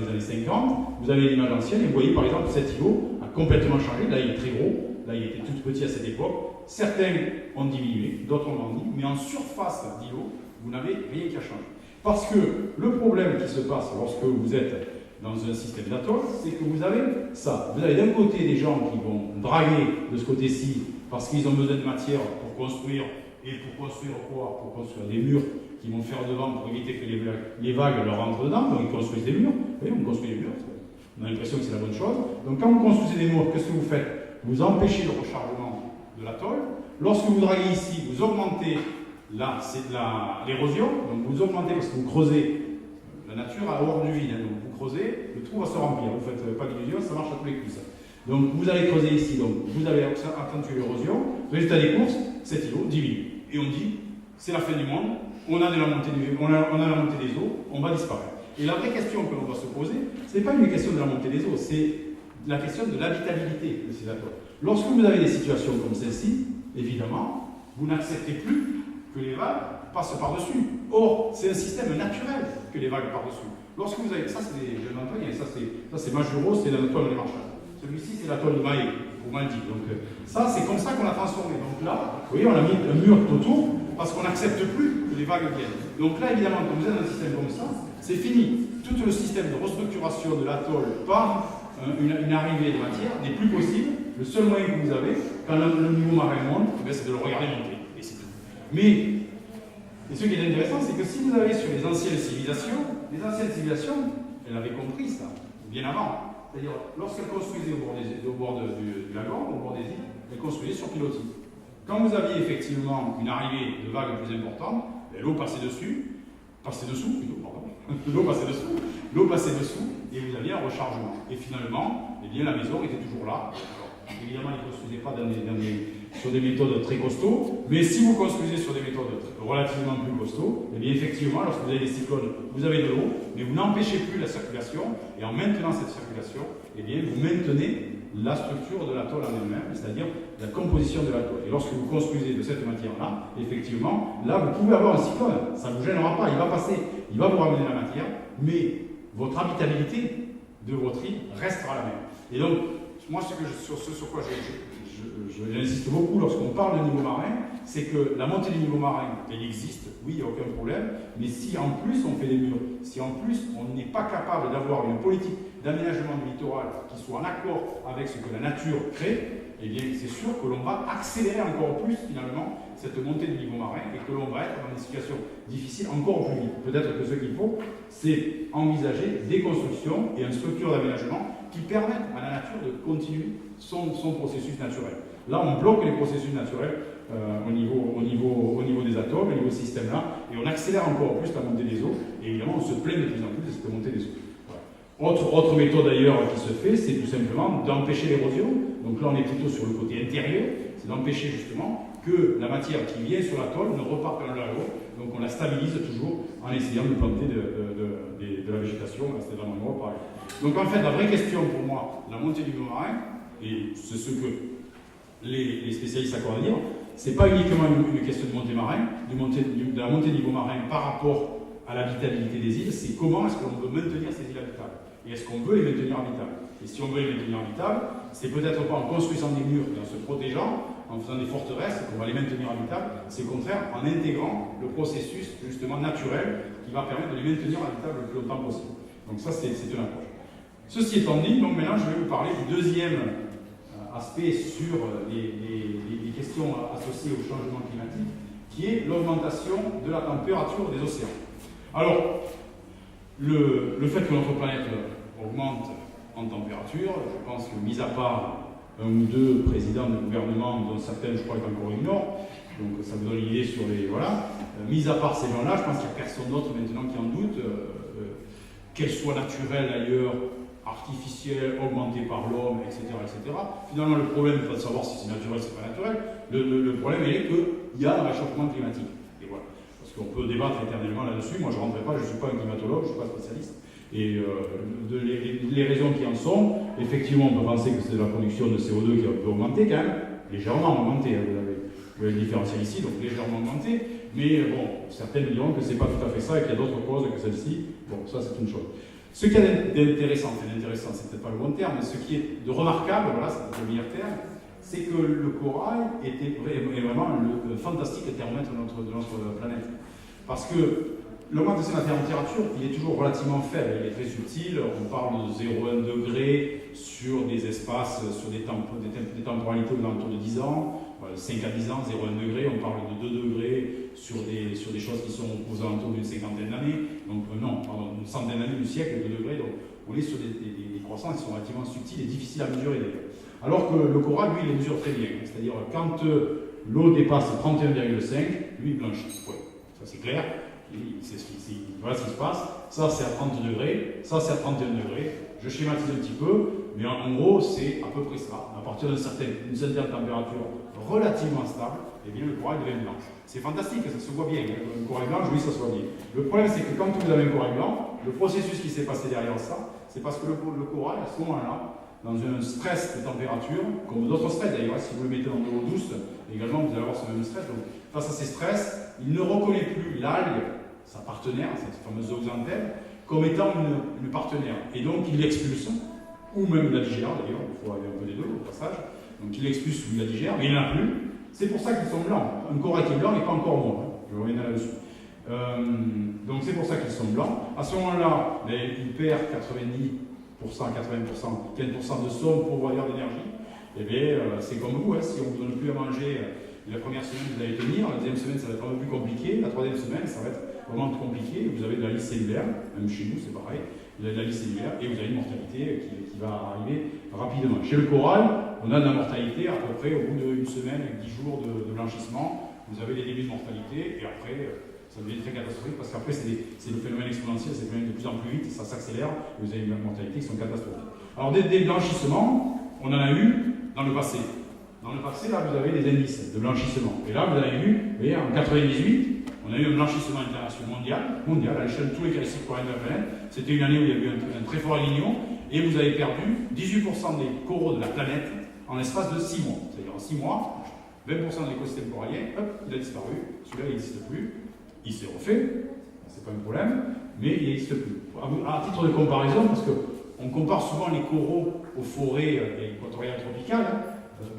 années 50, vous avez une image ancienne, et vous voyez par exemple cet îlot a complètement changé. Là il est très gros, là il était tout petit à cette époque. Certains ont diminué, d'autres ont grandi, mais en surface d'îlot, vous n'avez rien qui a changé. Parce que le problème qui se passe lorsque vous êtes dans un système d'atoll, c'est que vous avez ça. Vous avez d'un côté des gens qui vont draguer de ce côté-ci parce qu'ils ont besoin de matière pour construire, et pour construire quoi? Pour construire des murs qui vont faire devant pour éviter que les vagues leur rentrent dedans. Donc ils construisent des murs. Vous voyez, on construit des murs. On a l'impression que c'est la bonne chose. Donc quand vous construisez des murs, qu'est-ce que vous faites? Vous empêchez le rechargement de l'atoll. Lorsque vous draguez ici, vous augmentez l'érosion. Donc vous augmentez parce que vous creusez. La nature a horreur du vide, hein, donc vous creusez, le trou va se remplir, vous ne faites pas d'illusion, ça marche à tous les coups. Ça. Donc vous allez creuser ici, donc vous allez accentuer l'érosion, résultat des courses, cet îlot diminue. Et on dit, c'est la fin du monde, on a la montée des eaux, on va disparaître. Et la vraie question que l'on doit se poser, ce n'est pas une question de la montée des eaux, c'est la question de l'habitabilité de ces atolls. Lorsque vous avez des situations comme celle-ci, évidemment, vous n'acceptez plus que les vagues passent par-dessus. Or, c'est un système naturel que les vagues par-dessus. Lorsque vous avez... Ça, c'est des jeunes Antoine, ça, c'est Majuro, c'est l'atoll de Marshall. Celui-ci, c'est l'atoll de Maé, pour Maldives. Donc, ça, c'est comme ça qu'on l'a transformé. Donc là, vous voyez, on a mis un mur tout autour parce qu'on n'accepte plus que les vagues viennent. Donc là, évidemment, quand vous êtes dans un système comme ça, c'est fini. Tout le système de restructuration de l'atoll par une arrivée de matière n'est plus possible. Le seul moyen que vous avez, quand le niveau marin monte, c'est de le regarder monter. Et c'est tout. Mais... Et ce qui est intéressant, c'est que si vous avez sur les anciennes civilisations, elles avaient compris ça, bien avant. C'est-à-dire, lorsqu'elles construisaient au bord du lagon, au bord des îles, elles construisaient sur pilotis. Quand vous aviez effectivement une arrivée de vagues plus importante, l'eau passait dessous, l'eau passait dessous, et vous aviez un rechargement. Et finalement, eh bien, la maison était toujours là. Alors, évidemment, ils ne construisaient pas sur des méthodes très costauds, mais si vous construisez sur des méthodes relativement plus costauds, eh bien effectivement, lorsque vous avez des cyclones, vous avez de l'eau, mais vous n'empêchez plus la circulation, et en maintenant cette circulation, eh bien vous maintenez la structure de l'atoll en elle-même, c'est-à-dire la composition de l'atoll. Et lorsque vous construisez de cette matière-là, effectivement, là vous pouvez avoir un cyclone, ça ne vous gênera pas, il va passer, il va vous ramener la matière, mais votre habitabilité de votre île restera la même. Et donc, moi, sur quoi j'insiste beaucoup lorsqu'on parle de niveau marin, c'est que la montée du niveau marin, elle existe, oui, il n'y a aucun problème, mais si en plus on fait des murs, si en plus on n'est pas capable d'avoir une politique d'aménagement du littoral qui soit en accord avec ce que la nature crée, eh bien c'est sûr que l'on va accélérer encore plus finalement cette montée du niveau marin et que l'on va être dans des situations difficiles encore plus vite. Peut-être que ce qu'il faut, c'est envisager des constructions et une structure d'aménagement qui permettent à la nature de continuer son processus naturel. Là, on bloque les processus naturels au niveau des atolls, au niveau du système-là, et on accélère encore plus la montée des eaux, et évidemment, on se plaint de plus en plus de cette montée des eaux. Voilà. Autre méthode d'ailleurs qui se fait, c'est tout simplement d'empêcher l'érosion. Donc là, on est plutôt sur le côté intérieur, c'est d'empêcher justement que la matière qui vient sur l'atoll ne reparte dans le lagon, donc on la stabilise toujours en essayant de planter de la végétation. végétation, là c'était dans l'endroit pareil. Donc en fait, la vraie question pour moi, la montée du niveau marin, et c'est ce que les spécialistes accordent à dire, c'est pas uniquement une question de montée marin, de la montée du niveau marin par rapport à l'habitabilité des îles, c'est comment est-ce qu'on veut maintenir ces îles habitables. Et est-ce qu'on veut les maintenir habitables? Et si on veut les maintenir habitables, c'est peut-être pas en construisant des murs et en se protégeant, en faisant des forteresses, qu'on va les maintenir habitables, c'est au contraire en intégrant le processus justement naturel qui va permettre de les maintenir habitables le plus longtemps possible. Donc ça, c'est une approche. Ceci étant dit, donc maintenant je vais vous parler du deuxième aspect sur les questions associées au changement climatique, qui est l'augmentation de la température des océans. Alors, le fait que notre planète augmente en température, je pense que, mis à part un ou deux présidents de gouvernement, dont certains, je crois, en Corée du Nord, donc ça vous donne une idée sur les... Voilà. Mis à part ces gens-là, je pense qu'il n'y a personne d'autre maintenant qui en doute, qu'elle soit naturelle ailleurs, artificielle, augmentée par l'homme, etc., etc. Finalement, le problème n'est pas de savoir si c'est naturel ou c'est pas naturel. Le problème est qu'il y a un réchauffement climatique. Et voilà. Parce qu'on peut débattre éternellement là-dessus. Moi, je ne rentrerai pas, je ne suis pas un climatologue, je ne suis pas spécialiste. Et les raisons qui en sont, effectivement, on peut penser que c'est la production de CO2 qui peut augmenter quand même, légèrement augmenter. Hein, vous avez le différentiel ici, donc légèrement augmenté. Mais bon, certains diront que ce n'est pas tout à fait ça et qu'il y a d'autres causes que celle-ci. Bon, ça c'est une chose. Ce qui est d'intéressant, c'est peut-être pas le bon terme, mais ce qui est de remarquable, voilà, c'est le meilleur terme, c'est que le corail est vraiment le fantastique thermomètre de notre planète. Parce que l'augmentation de la température, il est toujours relativement faible, il est très subtil. On parle de 0,1 degré sur des espaces, sur des temporalités aux alentours de 10 ans, 5 à 10 ans, 0,1 degré. On parle de 2 degrés sur des choses qui sont aux alentours d'une cinquantaine d'années. Donc, non, pardon, une centaine d'années, du siècle, 2 degrés. Donc, on est sur des croissances qui sont relativement subtiles et difficiles à mesurer d'ailleurs. Alors que le corail, lui, il les mesure très bien. C'est-à-dire, quand l'eau dépasse 31,5, lui, il blanchit. Ouais, ça c'est clair. Voilà ce qui se passe. Ça, c'est à 30 degrés. Ça, c'est à 31 degrés. Je schématise un petit peu, mais en gros, c'est à peu près ça. À partir d'une certaine température relativement stable, eh bien, le corail devient blanc. C'est fantastique, ça se voit bien. Le corail blanc, oui, ça se voit bien. Le problème, c'est que quand vous avez un corail blanc, le processus qui s'est passé derrière ça, c'est parce que le corail, à ce moment-là, dans un stress de température, comme d'autres stress d'ailleurs, si vous le mettez dans de l'eau douce, également, vous allez avoir ce même stress. Donc, face à ces stress, il ne reconnaît plus l'algue, sa partenaire, cette fameuse zooxanthelle, comme étant une partenaire. Et donc, il l'expulse, ou même il la digère d'ailleurs, il faut avoir un peu des deux au passage. Donc, il l'expulse ou il la digère, mais il n'en a plus. C'est pour ça qu'ils sont blancs. Un corail qui est blanc n'est pas encore mort. Hein. Je reviens là-dessus. Donc, c'est pour ça qu'ils sont blancs. À ce moment-là, il perd 90%, 80%, 15% de son pourvoyeur d'énergie. Eh bien, c'est comme vous, hein, si on ne vous donne plus à manger, la première semaine, vous allez tenir, la deuxième semaine, ça va être un peu plus compliqué, la troisième semaine, ça va être vraiment compliqué. Vous avez de la lisse cellulaire, même chez nous, c'est pareil, vous avez de la lisse cellulaire et vous avez une mortalité qui va arriver rapidement. Chez le corail, on a de la mortalité à peu près au bout d'une semaine, 10 jours de blanchissement, vous avez des débuts de mortalité et après, ça devient très catastrophique parce qu'après, c'est le phénomène exponentiel, c'est le phénomène de plus en plus vite, ça s'accélère et vous avez une mortalité qui sont catastrophiques. Alors, des blanchissements, on en a eu dans le passé. Dans le passé, là, vous avez des indices de blanchissement. Et là, vous avez vu, vous voyez, en 98, on a eu un blanchissement international mondial à l'échelle de tous les classiques coralliens de la planète. C'était une année où il y a eu un très fort El Niño, et vous avez perdu 18% des coraux de la planète en l'espace de 6 mois. C'est-à-dire en 6 mois, 20% de l'écosystème corallien, hop, il a disparu. Celui-là, il n'existe plus. Il s'est refait, c'est pas un problème, mais il n'existe plus. À titre de comparaison, parce qu'on compare souvent les coraux aux forêts équatoriales tropicales,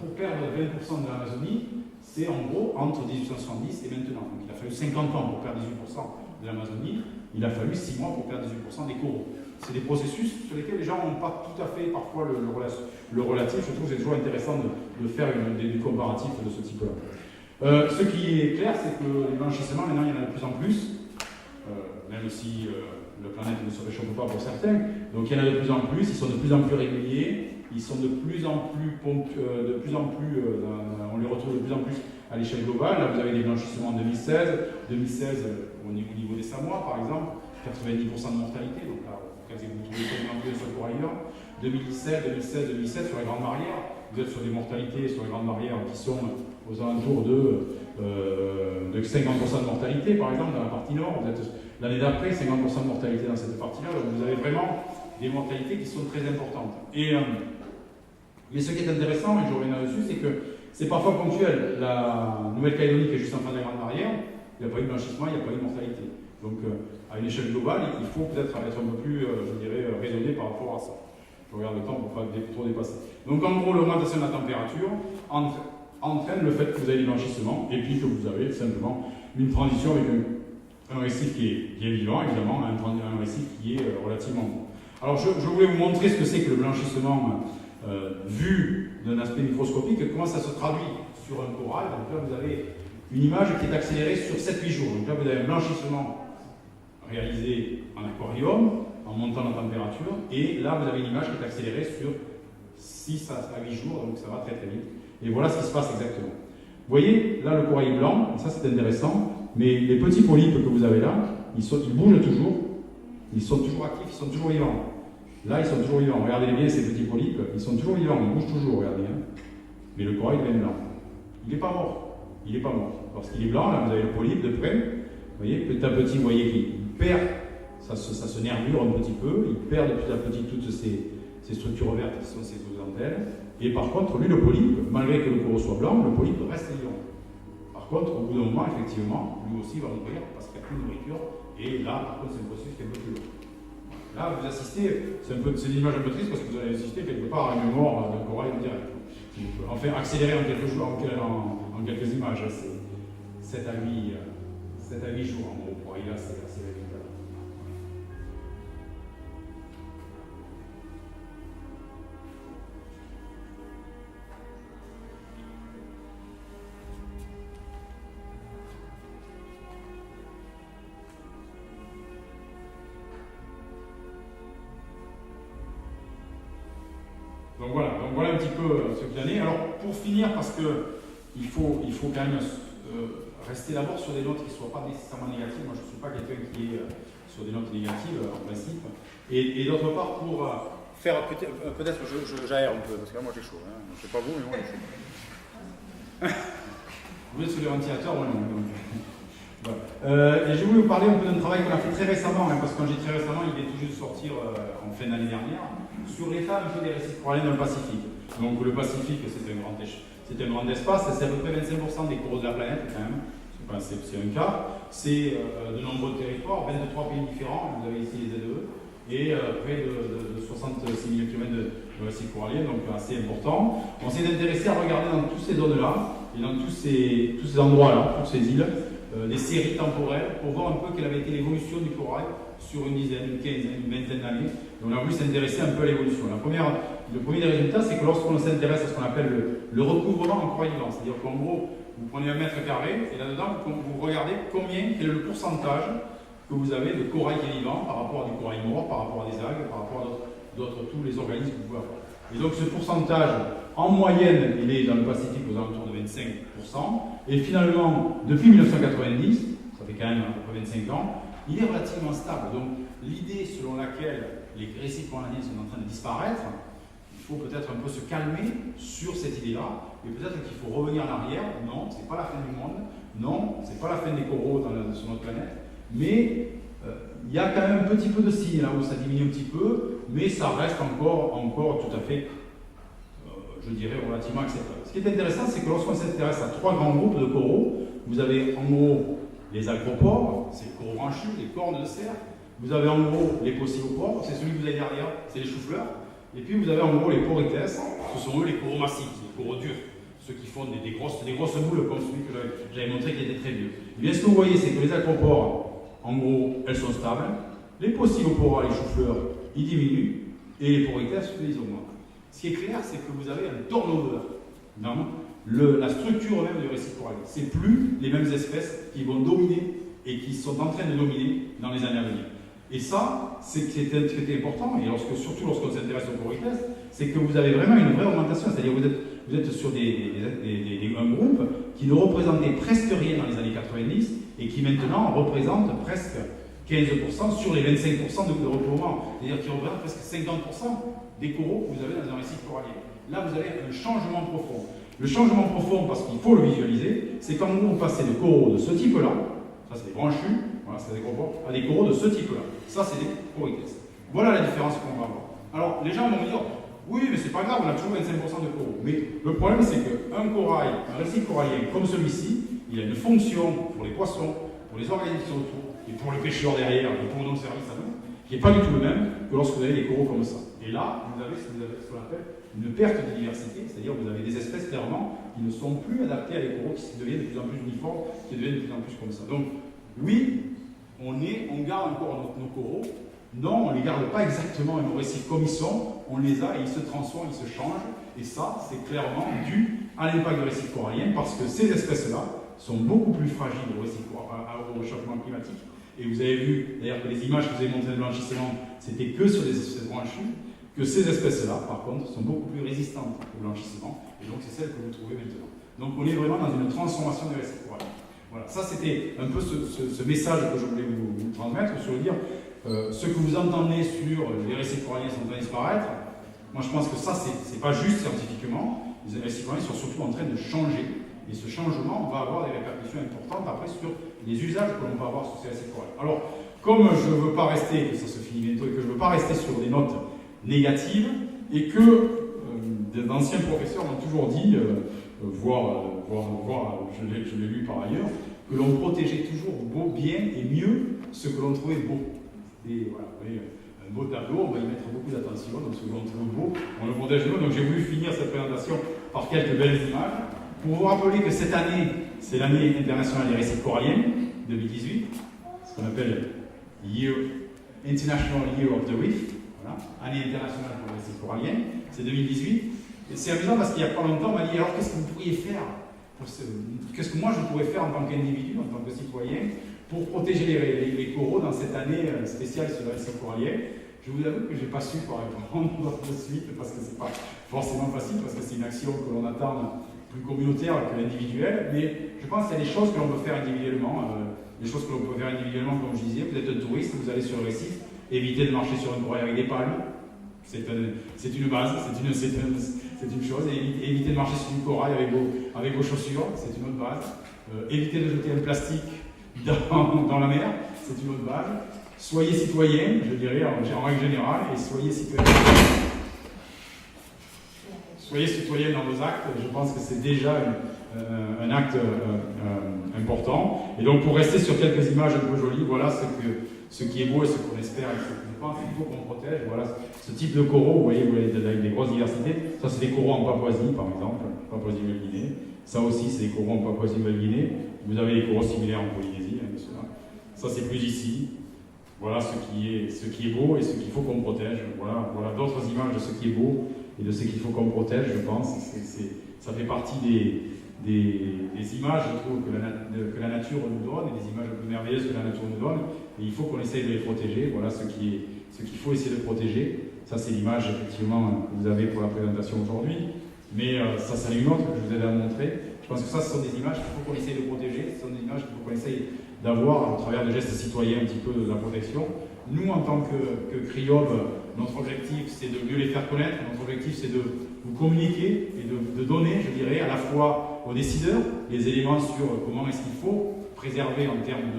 pour perdre 20% de l'Amazonie, c'est en gros entre 1870 et maintenant. Donc il a fallu 50 ans pour perdre 18% de l'Amazonie, il a fallu 6 mois pour perdre 18% des coraux. C'est des processus sur lesquels les gens n'ont pas tout à fait parfois le relatif. Je trouve que c'est toujours intéressant de faire des comparatifs de ce type-là. Ce qui est clair, c'est que les blanchissements, maintenant, il y en a de plus en plus, même si la planète ne se réchauffe pas pour certains. Donc il y en a de plus en plus, ils sont de plus en plus réguliers. Ils sont de plus en plus on les retrouve de plus en plus à l'échelle globale. Là, vous avez des blanchissements en 2016. 2016, au niveau des Samoa, par exemple, 90% de mortalité. Donc là, vous trouvez quasiment plus sur le corail. 2017 sur les grandes barrières. Vous êtes sur des mortalités sur les grandes barrières qui sont aux alentours de 50% de mortalité, par exemple, dans la partie nord. Vous êtes L'année d'après, 50% de mortalité dans cette partie-là, donc vous avez vraiment des mortalités qui sont très importantes. Mais ce qui est intéressant, et je reviens là-dessus, c'est que c'est parfois ponctuel. La Nouvelle-Calédonie qui est juste en fin de la grande barrière, il n'y a pas eu de blanchissement, il n'y a pas eu de mortalité. Donc à une échelle globale, il faut peut-être être un peu plus, je dirais, raisonné par rapport à ça. Je regarde le temps pour ne pas trop dépasser. Donc en gros, l'augmentation de la température entraîne le fait que vous avez du blanchissement et puis que vous avez simplement une transition avec un récif qui est vivant, évidemment, un récif qui est relativement bon. Alors je voulais vous montrer ce que c'est que le blanchissement vu d'un aspect microscopique, comment ça se traduit sur un corail. Donc là, vous avez une image qui est accélérée sur 7-8 jours. Donc là, vous avez un blanchissement réalisé en aquarium, en montant la température, et là, vous avez une image qui est accélérée sur 6 à 8 jours, donc ça va très très vite. Et voilà ce qui se passe exactement. Vous voyez, là, le corail est blanc, ça c'est intéressant, mais les petits polypes que vous avez là, ils bougent toujours, ils sont toujours actifs, ils sont toujours vivants. Là, ils sont toujours vivants. Regardez bien ces petits polypes, ils sont toujours vivants, ils bougent toujours, regardez. Hein. Mais le corail devient blanc. Il n'est pas mort. Il n'est pas mort. Parce qu'il est blanc, là, vous avez le polype de près. Vous voyez, petit à petit, vous voyez qu'il perd, ça se nervure un petit peu, il perd petit à petit toutes ces structures vertes qui sont ces zooxanthelles. Et par contre, lui, le polype, malgré que le coraux soit blanc, le polype reste vivant. Par contre, au bout d'un moment, effectivement, lui aussi va mourir parce qu'il n'y a plus de nourriture. Et là, par contre, c'est un processus qui est un peu plus long. Là, vous assistez, c'est une image un peu triste parce que vous allez assister quelque part à une mort d'un corail en direct. Enfin, accéléré en quelques jours, en quelques images, c'est 7 à 8 jours en gros. Pour là, c'est assez vite. Donc voilà un petit peu ce qu'il en est. Alors pour finir, parce qu'il faut quand même rester d'abord sur des notes qui ne soient pas nécessairement négatives. Moi je ne suis pas quelqu'un qui est sur des notes négatives en principe. Et d'autre part pour faire peut-être j'aère un peu, parce que là moi j'ai chaud. Hein. Je ne sais pas vous, mais moi j'ai chaud. Vous êtes sous les ventilateurs, moi non. Donc, voilà. Et je voulais vous parler un peu d'un travail qu'on a fait très récemment, hein, parce que quand j'ai très récemment, il est tout juste sortir en fin d'année dernière, sur l'état un peu des récifs coralliens dans le Pacifique. Donc le Pacifique, c'est un grand espace, c'est à peu près 25% des coraux de la planète quand même. C'est un cas. C'est de nombreux territoires, 23 pays différents, vous avez ici les ZE, et près de 66 000 km de récifs coralliens, donc assez important. On s'est intéressé à regarder dans toutes ces zones-là, et dans tous ces endroits-là, toutes ces îles, des séries temporelles pour voir un peu quelle avait été l'évolution du corail sur une dizaine, une quinzaine, une vingtaine d'années. On a voulu s'intéresser un peu à l'évolution. Le premier des résultats, c'est que lorsqu'on s'intéresse à ce qu'on appelle le recouvrement en corail vivant, c'est-à-dire qu'en gros, vous prenez 1 mètre carré et là-dedans, vous regardez quel est le pourcentage que vous avez de corail qui est vivant par rapport à du corail mort, par rapport à des algues, par rapport à tous les organismes que vous pouvez avoir. Et donc ce pourcentage, en moyenne, il est dans le Pacifique aux alentours de 25%. Et finalement, depuis 1990, ça fait quand même à peu près 25 ans, il est relativement stable. Donc l'idée selon laquelle les récifs coralliens sont en train de disparaître, il faut peut-être un peu se calmer sur cette idée-là. Et peut-être qu'il faut revenir en arrière. Non, c'est pas la fin du monde. Non, c'est pas la fin des coraux sur notre planète. Mais il y a quand même un petit peu de signes là où ça diminue un petit peu, mais ça reste encore tout à fait, je dirais, relativement acceptable. Ce qui est intéressant, c'est que lorsqu'on s'intéresse à 3 grands groupes de coraux, vous avez en gros les acropores, c'est les coraux branchus, les cornes de cerf. Vous avez en gros les possilopores, c'est celui que vous avez derrière, c'est les choux-fleurs. Et puis vous avez en gros les porites, ce sont eux les coraux massifs, les coraux durs, ceux qui font des grosses boules comme celui que j'avais montré qui était très vieux. Et bien ce que vous voyez, c'est que les acropores, en gros, elles sont stables. Les possilopores, les choux-fleurs, ils diminuent. Et les porites, ils augmentent. Ce qui est clair, c'est que vous avez un turnover dans la structure même du récif corallien. Ce n'est plus les mêmes espèces qui vont dominer et qui sont en train de dominer dans les années à venir. Et ça, c'est important, et surtout lorsqu'on s'intéresse aux porites, c'est que vous avez vraiment une vraie augmentation. C'est-à-dire que vous êtes sur un groupe qui ne représentait presque rien dans les années 90 et qui maintenant représente presque 15% sur les 25% de recouvrement. C'est-à-dire qu'il représente presque 50% des coraux que vous avez dans un récif corallien. Là, vous avez un changement profond. Le changement profond, parce qu'il faut le visualiser, c'est quand vous passez de coraux de ce type-là, ça c'est des branchus, Voilà, c'est des coraux de ce type-là. Ça, c'est des corytès. Voilà la différence qu'on va avoir. Alors, les gens vont me dire, oui, mais c'est pas grave, on a toujours 25% de coraux. Mais le problème, c'est qu'un corail, un récif corallien comme celui-ci, il a une fonction pour les poissons, pour les organismes qui sont autour, et pour le pêcheur derrière, et pour nos services à nous, qui n'est pas du tout le même que lorsque vous avez des coraux comme ça. Et là, vous avez ce qu'on appelle une perte de diversité, c'est-à-dire que vous avez des espèces clairement qui ne sont plus adaptées à des coraux qui deviennent de plus en plus uniformes, qui deviennent de plus en plus comme ça. Donc, oui, on garde encore nos coraux. Non, on ne les garde pas exactement à nos récifs comme ils sont, on les a et ils se transforment, ils se changent. Et ça, c'est clairement dû à l'impact du récif corallien parce que ces espèces-là sont beaucoup plus fragiles au réchauffement climatique. Et vous avez vu, d'ailleurs, que les images que vous avez montrées de blanchissement, c'était que sur des espèces branchues, que ces espèces-là, par contre, sont beaucoup plus résistantes au blanchissement. Et donc, c'est celles que vous trouvez maintenant. Donc, on est vraiment dans une transformation des récifs coralliens. Voilà, ça c'était un peu ce message que je voulais vous transmettre, sur le dire, ce que vous entendez sur les récifs coralliens sont en train de disparaître. Moi, je pense que ça, c'est pas juste scientifiquement. Les récifs coralliens sont surtout en train de changer. Et ce changement va avoir des répercussions importantes après sur les usages que l'on va avoir sur ces récifs coralliens. Alors, comme je ne veux pas rester, ça se finit bientôt, et que je ne veux pas rester sur des notes négatives, et que d'anciens professeurs m'ont toujours dit, je l'ai lu par ailleurs, que l'on protégeait toujours bien et mieux ce que l'on trouvait beau. Et voilà, vous voyez, un beau tableau, on va y mettre beaucoup d'attention, donc ce que l'on trouve beau, on le protège mieux. Donc j'ai voulu finir cette présentation par quelques belles images, pour vous rappeler que cette année, c'est l'année internationale des récifs coralliens, 2018, ce qu'on appelle International Year of the Reef, voilà, année internationale pour les récifs coralliens, c'est 2018. Et c'est amusant parce qu'il n'y a pas longtemps, on m'a dit alors qu'est-ce que vous pourriez faire, qu'est-ce que moi je pourrais faire en tant qu'individu, en tant que citoyen, pour protéger les coraux dans cette année spéciale sur les récifs coralliens. Je vous avoue que je n'ai pas su quoi répondre de suite parce que ce n'est pas forcément facile, parce que c'est une action que l'on attend plus communautaire que l'individuel, mais je pense qu'il y a des choses que l'on peut faire individuellement, des choses que l'on peut faire individuellement, comme je disais, vous êtes un touriste, vous allez sur le récif, évitez de marcher sur un corail avec des palmes, c'est une base, c'est une chose, évitez de marcher sur du corail avec vos chaussures, c'est une autre base, évitez de jeter un plastique dans la mer, c'est une autre base, soyez citoyens, je dirais en règle générale, et soyez citoyens. Soyez citoyens dans vos actes, je pense que c'est déjà un acte important. Et donc pour rester sur quelques images un peu jolies, voilà ce qui est beau et ce qu'on espère et ce qu'on pense qu'il faut qu'on protège. Voilà ce type de coraux, vous voyez avec des grosses diversités. Ça c'est des coraux en Papouasie par exemple, Papouasie-Nouvelle-Guinée. Ça aussi c'est des coraux en Papouasie-Nouvelle-Guinée. Vous avez des coraux similaires en Polynésie, ça c'est plus ici. Voilà ce qui est beau et ce qu'il faut qu'on protège. Voilà d'autres images de ce qui est beau et de ce qu'il faut qu'on protège, je pense. Ça fait partie des images, je trouve, que la nature nous donne, et des images un peu merveilleuses que la nature nous donne, et il faut qu'on essaye de les protéger. Voilà ce qu'il faut essayer de protéger. Ça, c'est l'image, effectivement, que vous avez pour la présentation aujourd'hui. Mais ça, c'est une autre que je vous ai à montrer. Je pense que ça, ce sont des images qu'il faut qu'on essaye de protéger. Ce sont des images qu'il faut qu'on essaye d'avoir au travers de gestes citoyens un petit peu de la protection. Nous, en tant que CRIOB, notre objectif, c'est de mieux les faire connaître. Notre objectif, c'est de vous communiquer et de donner, je dirais, à la fois aux décideurs les éléments sur comment est-ce qu'il faut préserver en termes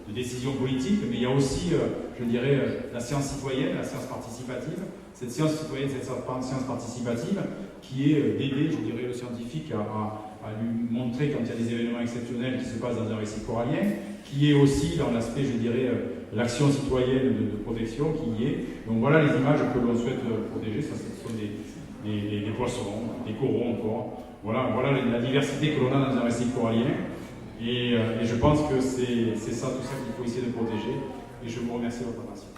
de décisions politiques, mais il y a aussi, je dirais, la science citoyenne, la science participative. Cette science citoyenne, cette science participative qui est d'aider, je dirais, le scientifique à lui montrer quand il y a des événements exceptionnels qui se passent dans un récif corallien, qui est aussi dans l'aspect, je dirais, l'action citoyenne de protection qui y est. Donc voilà les images que l'on souhaite protéger. Ça, ce sont des poissons, des coraux encore. Voilà la diversité que l'on a dans un récif corallien. Et je pense que c'est ça, tout ça qu'il faut essayer de protéger. Et je vous remercie de votre attention.